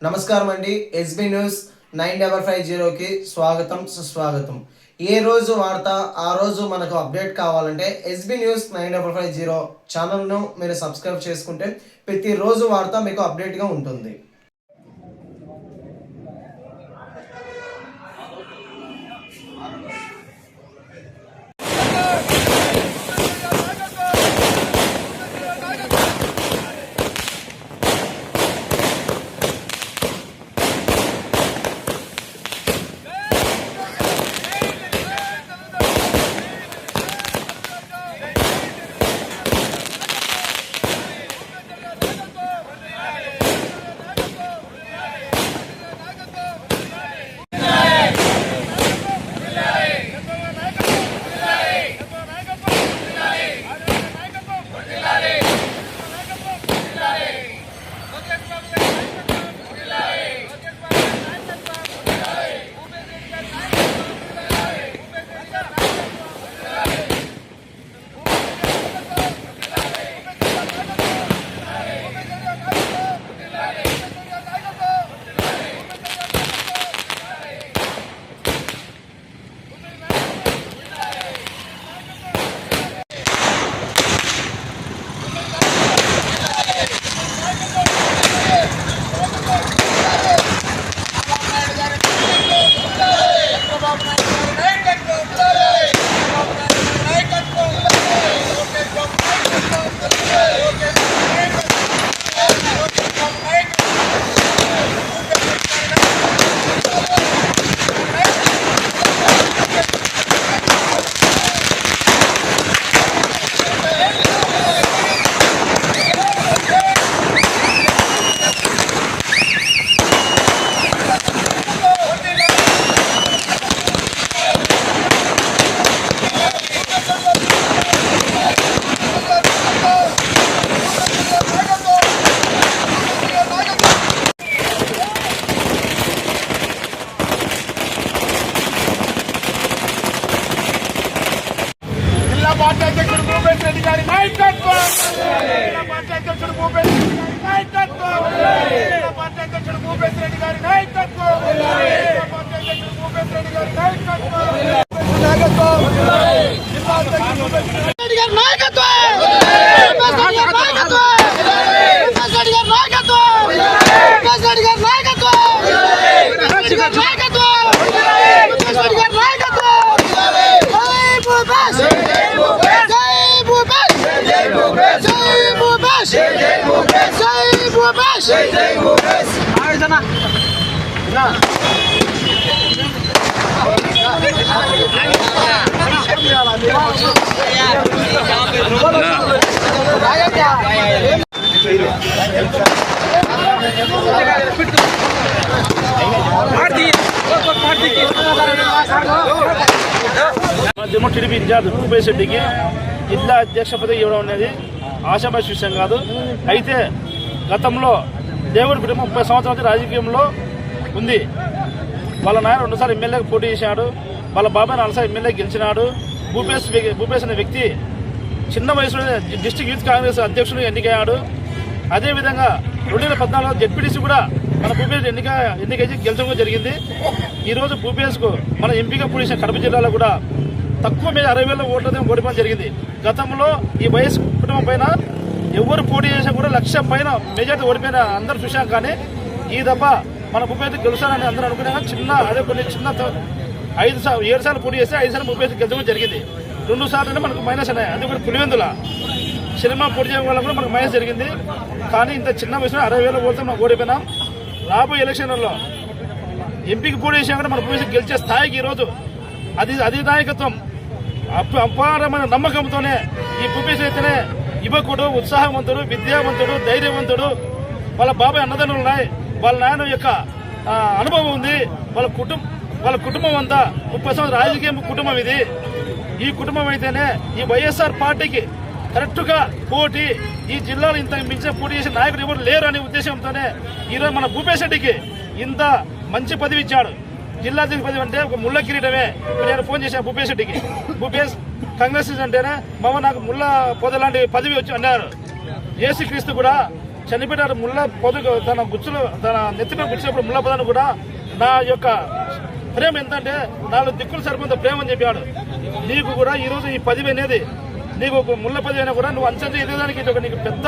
నమస్కారం అండి. SB news 9550కి స్వాగతం సుస్వాగతం. ఏ రోజు వార్త ఆ రోజు మనకు అప్డేట్ కావాలంటే ఎస్బీ న్యూస్ 9550 ఛానల్ను మీరు సబ్స్క్రైబ్ చేసుకుంటే ప్రతిరోజు వార్త మీకు అప్డేట్గా ఉంటుంది. పార్టీ అధ్యక్షుడు భూపేశ్ రెడ్డి గారి నాయకత్వం, పార్టీ అధ్యక్షుడు భూపేశ్ రెడ్డి గారి నాయకత్వం, పార్టీ అధ్యక్షుడు భూపేశ్ రెడ్డి గారి నాయకత్వం, పార్టీ అధ్యక్షుడు భూపేశ్ రెడ్డి గారి నాయకత్వం, రెడ్డి గారి నాయకత్వం, టీడీపీ ఇన్ఛార్జ్ భూపేశ్ రెడ్డికి జిల్లా అధ్యక్ష పదవి ఇవ్వడం అనేది ఆశామాషి విషయం కాదు. అయితే గతంలో దేవుడి కుటుంబం 30 సంవత్సరాల రాజకీయంలో ఉంది. వాళ్ళ నాయన 2 సార్లు ఎమ్మెల్యేకి పోటీ చేశాడు. వాళ్ళ బాబాయ్ 4 సార్లు ఎమ్మెల్యే గెలిచినాడు. భూపేశ్ అనే వ్యక్తి చిన్న వయసులో డిస్ట్రిక్ట్ యూత్ కాంగ్రెస్ అధ్యక్షుడు ఎన్నికయ్యాడు. అదేవిధంగా 2014 జెడ్పీటీసీ కూడా మన భూపేశ్ ఎన్నికైతే గెలిచడం జరిగింది. ఈరోజు భూపేశ్కు మన ఎంపీగా పోటీ చేసిన కడప జిల్లాలో కూడా తక్కువ మీద 60,000 ఓట్లతో ఓడిపోవడం జరిగింది. గతంలో ఈ వయసు కుటుంబం పైన ఎవరు పోటీ చేసినా కూడా 1,00,000 పైన మెజార్టీ ఓడిపోయిన అందరూ చూశాం. కానీ ఈ దఫ మన భూపేశ్ గెలుస్తారని అందరూ అనుకున్నా. కొన్ని 7 సార్లు పోటీ చేస్తే 5 సార్లు భూపేశ్ గెలిచడం జరిగింది. 2 సార్లు మనకు మైనస్ ఉన్నాయి. అది కూడా పులివెందుల సినిమా పోటీ చేయడం వల్ల కూడా మనకు మైనస్ జరిగింది. కానీ ఇంత చిన్న వయసులో 60,000 ఓట్లతో మనం ఓడిపోయినాం. రాబోయే ఎలక్షన్లలో ఎంపీకి పోటీ చేసినా కూడా మన భూపేశ్ గెలిచే స్థాయికి ఈరోజు అది నాయకత్వం అపారమైన నమ్మకంతోనే ఈ భూపేశ్ అయితేనే యువకుడు, ఉత్సాహవంతుడు, విద్యావంతుడు, ధైర్యవంతుడు. వాళ్ళ బాబాయ్ అన్నదమ్ములు ఉన్నాయి. వాళ్ళ నాయన యొక్క అనుభవం ఉంది. వాళ్ళ కుటుంబం అంతా 30 సంవత్సరాల రాజకీయ కుటుంబం ఇది. ఈ కుటుంబం అయితేనే ఈ వైఎస్ఆర్ పార్టీకి కరెక్ట్గా పోటీ ఈ జిల్లాలో ఇంత మించిన పోటీ చేసే నాయకుడు ఎవరు లేరు అనే ఉద్దేశంతోనే ఈరోజు మన భూపేశ్ రెడ్డికి ఇంత మంచి పదవి ఇచ్చాడు. జిల్లాధిపతి పదవి అంటే ఒక ముళ్ళ కిరీటమే. నేను ఫోన్ చేశాను భూపేశ్ రెడ్డికి, భూపేశ్ కాంగ్రెస్ అంటేనే మామ నాకు ముళ్ళ పొద లాంటి పదవి వచ్చి అన్నారు. యేసుక్రీస్తు కూడా చనిపోయినారు ముళ్ళ పొదుగు తన గుచ్చులో తన నెత్తిపై గుచ్చినప్పుడు ముళ్ళ పొదను కూడా నా యొక్క ప్రేమ ఎంతంటే 4 దిక్కులు సరిపోతే ప్రేమ అని చెప్పాడు. నీకు కూడా ఈరోజు ఈ 10 అనేది నీకు ఒక ముళ్ళ 10 అయినా కూడా నువ్వు అంచనా ఎదగడానికి ఇది ఒక నీకు పెద్ద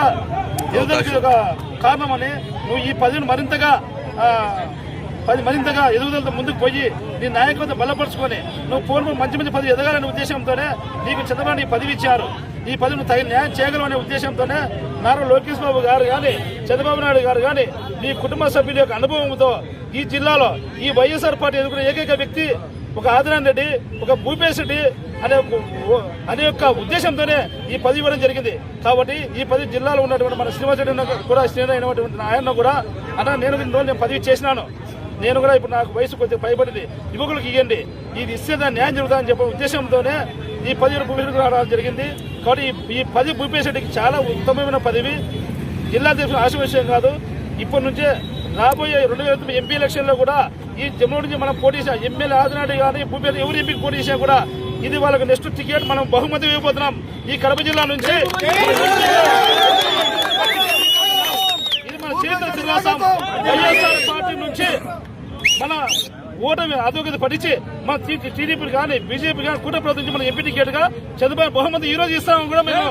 ఎదుగుదలకి ఒక కారణమని నువ్వు ఈ 10ను మరింతగా ఎదుగుదలతో ముందుకు పోయి నీ నాయకత్వం బలపరుచుకొని నువ్వు పూర్వం మంచి పదవి ఎదగాలనే ఉద్దేశంతోనే నీకు చంద్రబాబు ఈ పదవి ఇచ్చారు. ఈ పదవి నువ్వు తగిన న్యాయం చేయగలమనే ఉద్దేశంతోనే నారా లోకేష్ బాబు గారు కానీ చంద్రబాబు నాయుడు గారు కానీ నీ కుటుంబ సభ్యుల యొక్క అనుభవంతో ఈ జిల్లాలో ఈ వైఎస్ఆర్ పార్టీ ఎదుర్కొనే ఏకైక వ్యక్తి ఒక ఆదినారాయణ రెడ్డి, ఒక భూపేశ్ రెడ్డి అనే యొక్క ఉద్దేశంతోనే ఈ పదవి ఇవ్వడం జరిగింది. కాబట్టి ఈ 10 జిల్లాలో ఉన్నటువంటి మన శ్రీనివాస్ రెడ్డి కూడా శ్రీనివాస్ అయినటువంటి ఆయన కూడా అన్న నేను పదవి చేసినాను, నేను కూడా ఇప్పుడు నాకు వయసు కొద్దిగా పైబడింది, యువకులకు ఇవ్వండి, ఇది ఇస్తే దాన్ని న్యాయం జరుగుతుందని చెప్పే ఉద్దేశంతోనే ఈ 10 భూపేశ్ రావడం జరిగింది. కాబట్టి ఈ 10 భూపేశ్ రెడ్డికి చాలా ఉత్తమమైన పదవి, జిల్లా దేశం ఆశ విషయం కాదు. ఇప్పటి నుంచే రాబోయే 2029 ఎంపీ ఎలక్షన్లో కూడా ఈ జమ్మూ నుంచి మనం పోటీ చేసాం. ఎమ్మెల్యే ఆదినాడు కానీ భూపేశ్ ఎవరు ఎంపీకి పోటీ చేసినా కూడా ఇది వాళ్ళకి నెక్స్ట్ టికెట్ మనం బహుమతి ఇవ్వబోతున్నాం. ఈ కడప జిల్లా నుంచి ఇది మన చేతుల శ్రీనివాసం వైఎస్ఆర్ పార్టీ నుంచి మన ఓటమి అధోగతి పట్టించి మన టీడీపీ కానీ బీజేపీ కానీ కూటమి ప్రభుత్వం నుంచి మన ఎంపీ టికెట్ గా చంద్రబాబు బహుమతి ఈ రోజు ఇస్తామని కూడా మేము